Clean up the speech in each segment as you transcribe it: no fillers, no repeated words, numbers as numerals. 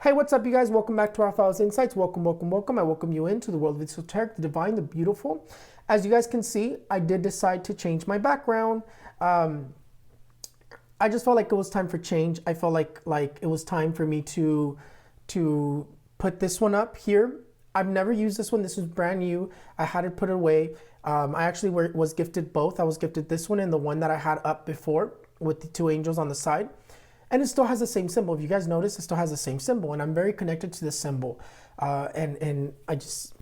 Hey, what's up, you guys? Welcome back to Raphaelsinsights. Welcome. I welcome you into the world of esoteric, the divine, the beautiful. As you guys can see, I did decide to change my background. I just felt like it was time for change. I felt like it was time for me to put this one up here. I've never used this one. This was brand new. I had it put away. I actually was gifted both. I was gifted this one and the one that I had up before with the two angels on the side. And it still has the same symbol. If you guys notice, it still has the same symbol. And I'm very connected to this symbol. It's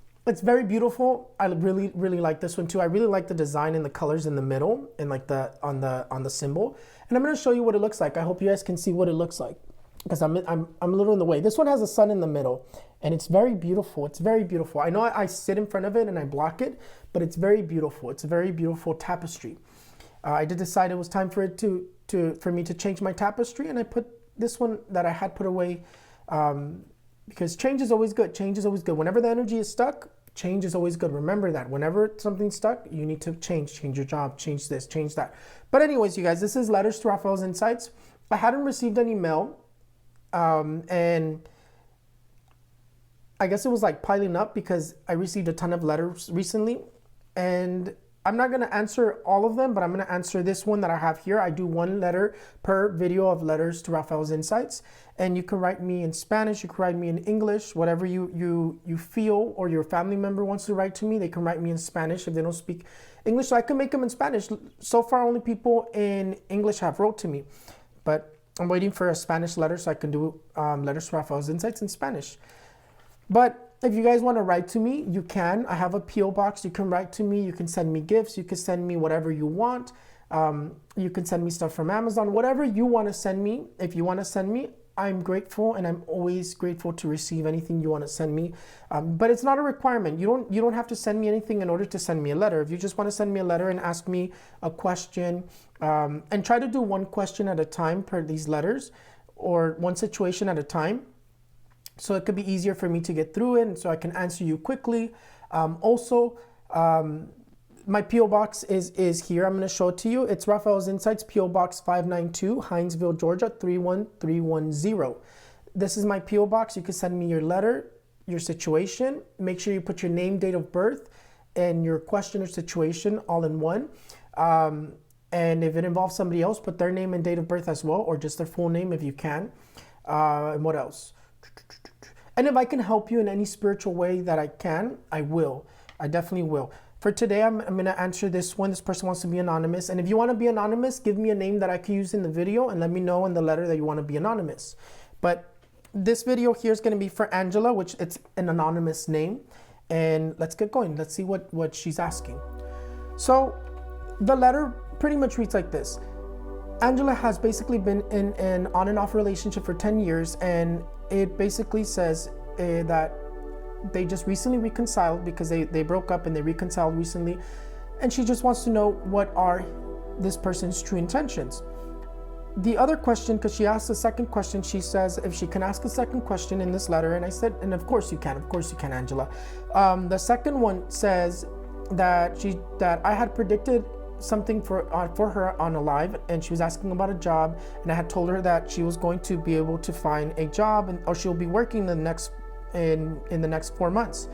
very beautiful. I really like this one too. I really like the design and the colors in the middle and like on the symbol. And I'm going to show you what it looks like. I hope you guys can see what it looks like because I'm a little in the way. This one has a sun in the middle and it's very beautiful. It's very beautiful. I know I sit in front of it and I block it, but it's very beautiful. It's a very beautiful tapestry. I did decide it was time for it for me to change my tapestry, and I put this one that I had put away because change is always good. Change is always good. Whenever the energy is stuck, change is always good. Remember that. Whenever something's stuck, you need to change your job, change this, change that. But anyways, you guys, this is Letters to Raphaelsinsights. I hadn't received any mail, and I guess it was like piling up because I received a ton of letters recently, and I'm not going to answer all of them, but I'm going to answer this one that I have here. I do one letter per video of Letters to Raphaelsinsights, and you can write me in Spanish, you can write me in English, whatever you feel or your family member wants to write to me. They can write me in Spanish if they don't speak English, so I can make them in Spanish. So far, only people in English have wrote to me, but I'm waiting for a Spanish letter so I can do Letters to Raphaelsinsights in Spanish. But if you guys want to write to me, you can. I have a P.O. box. You can write to me. You can send me gifts. You can send me whatever you want. You can send me stuff from Amazon. Whatever you want to send me. If you want to send me, I'm grateful, and I'm always grateful to receive anything you want to send me. But it's not a requirement. You don't have to send me anything in order to send me a letter. If you just want to send me a letter and ask me a question, and try to do one question at a time per these letters, or one situation at a time, so it could be easier for me to get through it and so I can answer you quickly. Also, my P.O. box is here. I'm going to show it to you. It's Raphaelsinsights, P.O. Box 592, Hinesville, Georgia 31310. This is my P.O. box. You can send me your letter, your situation. Make sure you put your name, date of birth, and your question or situation all in one. And if it involves somebody else, put their name and date of birth as well, or just their full name if you can. And what else? And if I can help you in any spiritual way that I can, I will. I definitely will. For today, I'm going to answer this one. This person wants to be anonymous. And if you want to be anonymous, give me a name that I can use in the video and let me know in the letter that you want to be anonymous. But this video here is going to be for Angela, which it's an anonymous name. And let's get going. Let's see what she's asking. So the letter pretty much reads like this. Angela has basically been in an on and off relationship for 10 years, and it basically says that they just recently reconciled because they broke up and they reconciled recently, and she just wants to know what are this person's true intentions. The other question, because she asked the second question, she says if she can ask a second question in this letter, and I said, and of course you can, Angela. The second one says that I had predicted something for her on a live, and she was asking about a job, and I had told her that she was going to be able to find a job, or she'll be working in the next 4 months.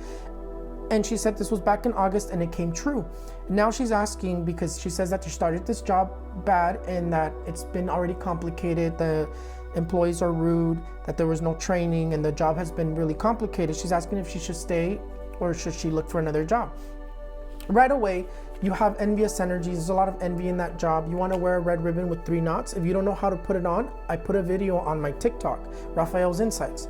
And she said this was back in August, and it came true. Now she's asking because she says that she started this job bad and that it's been already complicated. The employees are rude, that there was no training, and the job has been really complicated. She's asking if she should stay or should she look for another job. Right away, you have envious energies. There's a lot of envy in that job. You want to wear a red ribbon with 3 knots. If you don't know how to put it on, I put a video on my TikTok, Raphaelsinsights.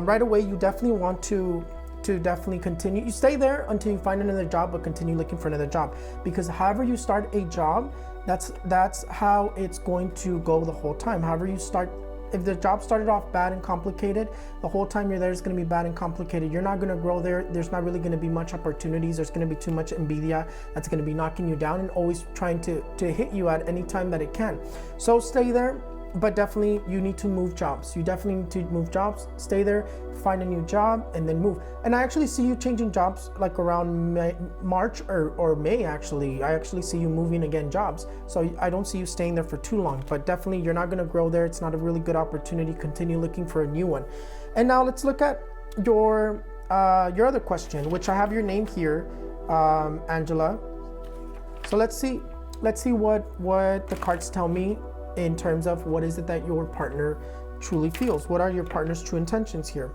Right away, you definitely want to definitely continue. You stay there until you find another job, but continue looking for another job. Because however you start a job, that's how it's going to go the whole time. However you start, if the job started off bad and complicated, the whole time you're there is going to be bad and complicated. You're not going to grow there. There's not really going to be much opportunities. There's going to be too much envidia that's going to be knocking you down and always trying to hit you at any time that it can. So stay there. but definitely you need to move jobs. You definitely need to move jobs, stay there, find a new job, and then move. And I actually see you changing jobs like around March or May, actually. I actually see you moving again jobs. So I don't see you staying there for too long, but definitely you're not gonna grow there. It's not a really good opportunity. Continue looking for a new one. And now let's look at your other question, which I have your name here, Angela. So let's see what the cards tell me in terms of what is it that your partner truly feels. What are your partner's true intentions here?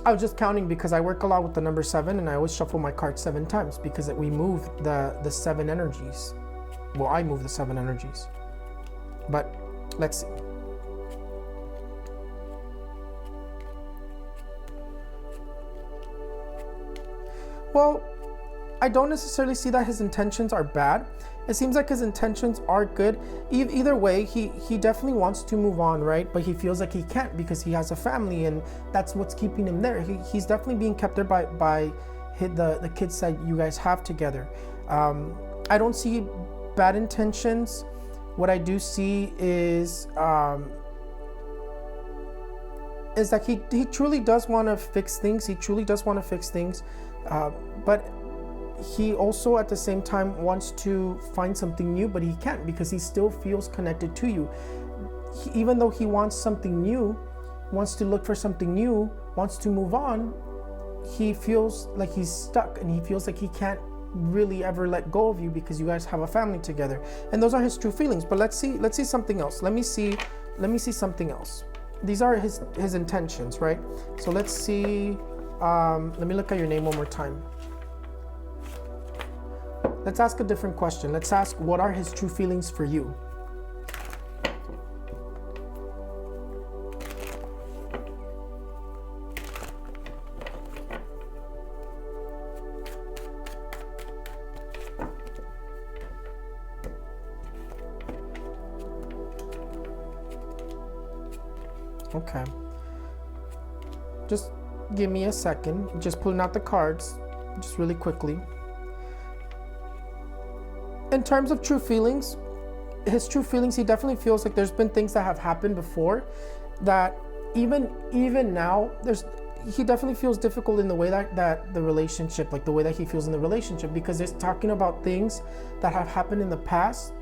I was just counting because I work a lot with the number 7, and I always shuffle my cards 7 times because we move the 7 energies. Well, I move the 7 energies. But let's see. Well, I don't necessarily see that his intentions are bad. It seems like his intentions are good. Either way, he definitely wants to move on, right? But he feels like he can't because he has a family, and that's what's keeping him there. He's definitely being kept there by the kids that you guys have together. I don't see bad intentions. What I do see is that he truly does want to fix things. He truly does want to fix things, but he also at the same time wants to find something new, but he can't because he still feels connected to you. Even though he wants something new, wants to look for something new, wants to move on, he feels like he's stuck, and he feels like he can't really ever let go of you because you guys have a family together. And those are his true feelings. But let's see something else. Let me see something else. These are his intentions, right? So let's see. Let me look at your name one more time. Let's ask a different question. Let's ask, what are his true feelings for you? Okay. Just give me a second. Just pulling out the cards, just really quickly. In terms of true feelings, his true feelings, he definitely feels like there's been things that have happened before that even now, he definitely feels difficult in the way that the relationship, like the way that he feels in the relationship, because it's talking about things that have happened in the past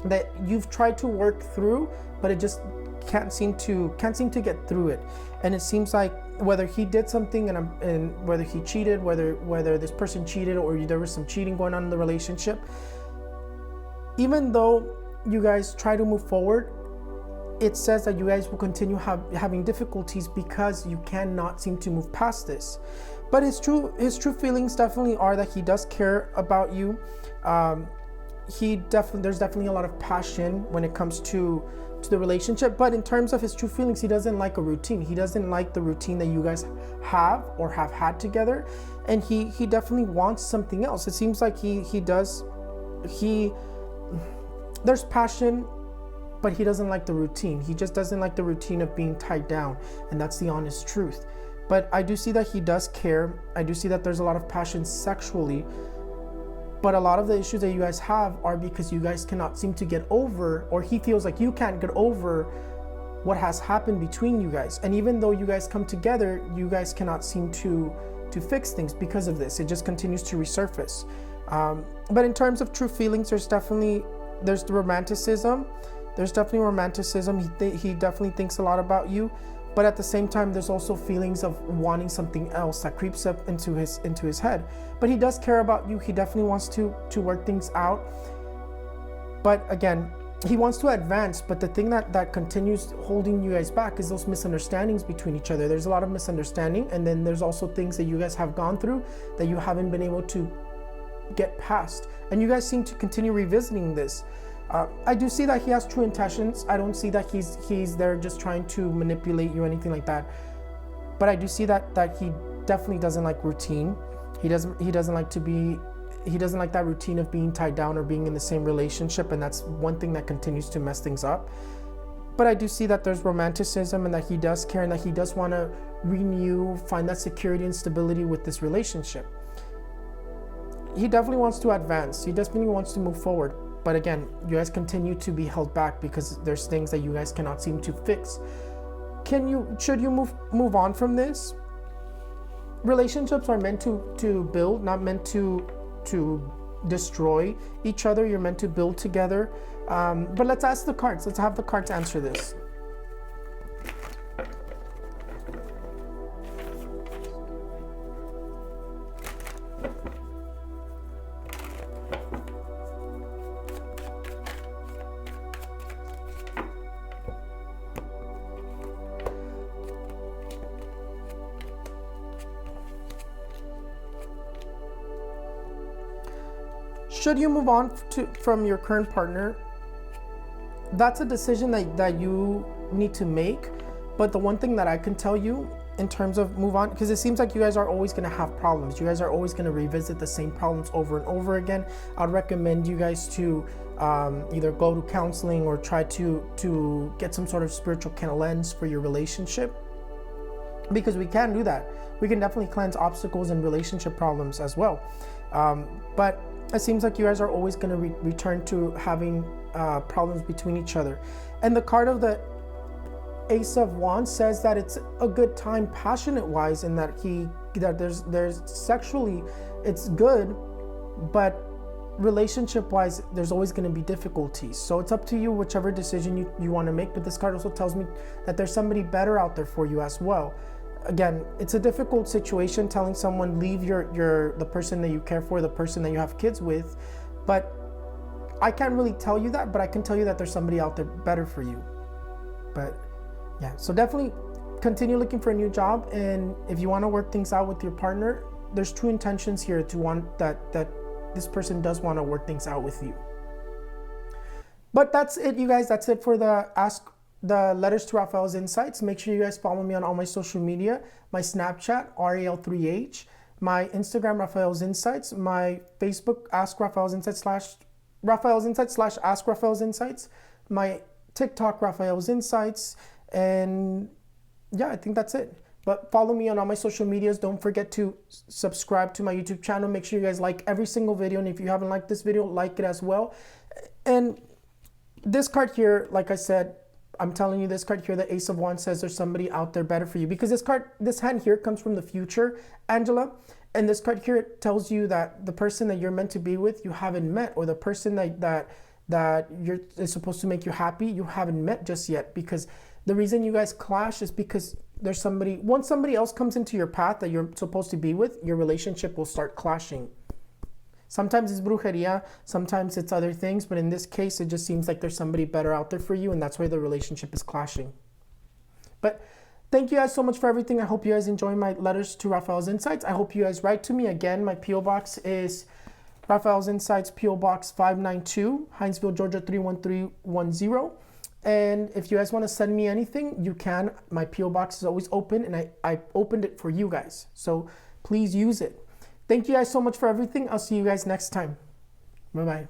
that you've tried to work through, but it just can't seem to get through it. And it seems like whether he did something and whether he cheated, whether this person cheated, or there was some cheating going on in the relationship, even though you guys try to move forward, it says that you guys will continue having difficulties because you cannot seem to move past this. But his true feelings definitely are that he does care about you. There's definitely a lot of passion when it comes to the relationship. But in terms of his true feelings, he doesn't like a routine. He doesn't like the routine that you guys have or have had together, and he definitely wants something else. It seems like there's passion, but he doesn't like the routine. He just doesn't like the routine of being tied down, and that's the honest truth. But I do see that he does care. I do see that there's a lot of passion sexually, but a lot of the issues that you guys have are because you guys cannot seem to get over, or he feels like you can't get over what has happened between you guys. And even though you guys come together, you guys cannot seem to fix things because of this. It just continues to resurface. But in terms of true feelings, there's the romanticism. There's definitely romanticism. He definitely thinks a lot about you, but at the same time, there's also feelings of wanting something else that creeps up into his head. But he does care about you. He definitely wants to work things out. But again, he wants to advance. But the thing that continues holding you guys back is those misunderstandings between each other. There's a lot of misunderstanding, and then there's also things that you guys have gone through that you haven't been able to get past, and you guys seem to continue revisiting this. I do see that he has true intentions. I don't see that he's there just trying to manipulate you or anything like that. But I do see that he definitely doesn't like routine. He doesn't like to be He doesn't like that routine of being tied down or being in the same relationship, and that's one thing that continues to mess things up. But I do see that there's romanticism and that he does care and that he does want to renew, find that security and stability with this relationship. He definitely wants to advance. He definitely wants to move forward. But again, you guys continue to be held back because there's things that you guys cannot seem to fix. Should you move on from this? Relationships are meant to build, not meant to destroy each other. You're meant to build together. But let's ask the cards. Let's have the cards answer this. Should you move on from your current partner? That's a decision that you need to make. But the one thing that I can tell you in terms of move on, because it seems like you guys are always going to have problems. You guys are always going to revisit the same problems over and over again. I'd recommend you guys to either go to counseling or try to get some sort of spiritual cleanse for your relationship, because we can do that. We can definitely cleanse obstacles and relationship problems as well. But it seems like you guys are always going to return to having problems between each other. And the card of the Ace of Wands says that it's a good time passionate wise, and that there's sexually it's good, but relationship wise there's always going to be difficulties. So it's up to you, whichever decision you want to make. But this card also tells me that there's somebody better out there for you as well. Again, it's a difficult situation telling someone leave the person that you care for, the person that you have kids with, but I can't really tell you that, but I can tell you that there's somebody out there better for you. But yeah, so definitely continue looking for a new job, and if you want to work things out with your partner, there's true intentions here to want that this person does want to work things out with you. But that's it, you guys. That's it for the letters to Raphael's Insights. Make sure you guys follow me on all my social media, my Snapchat, RAL3H, my Instagram, Raphael's Insights, my Facebook, Ask Raphael's Insights / Raphael's Insights / Ask Raphael's Insights, my TikTok, Raphael's Insights, and yeah, I think that's it. But follow me on all my social medias. Don't forget to subscribe to my YouTube channel. Make sure you guys like every single video, and if you haven't liked this video, like it as well. And this card here, like I said, I'm telling you, this card here, the Ace of Wands, says there's somebody out there better for you, because this hand here comes from the future, Angela, and this card here tells you that the person that you're meant to be with, you haven't met, or the person that is supposed to make you happy, you haven't met just yet. Because the reason you guys clash is because there's once somebody else comes into your path that you're supposed to be with, your relationship will start clashing. Sometimes it's brujeria, sometimes it's other things, but in this case, it just seems like there's somebody better out there for you, and that's why the relationship is clashing. But thank you guys so much for everything. I hope you guys enjoy my letters to Raphael's Insights. I hope you guys write to me. Again, my P.O. Box is Raphael's Insights, P.O. Box 592, Hinesville, Georgia 31310. And if you guys want to send me anything, you can. My P.O. Box is always open, and I opened it for you guys. So please use it. Thank you guys so much for everything. I'll see you guys next time. Bye-bye.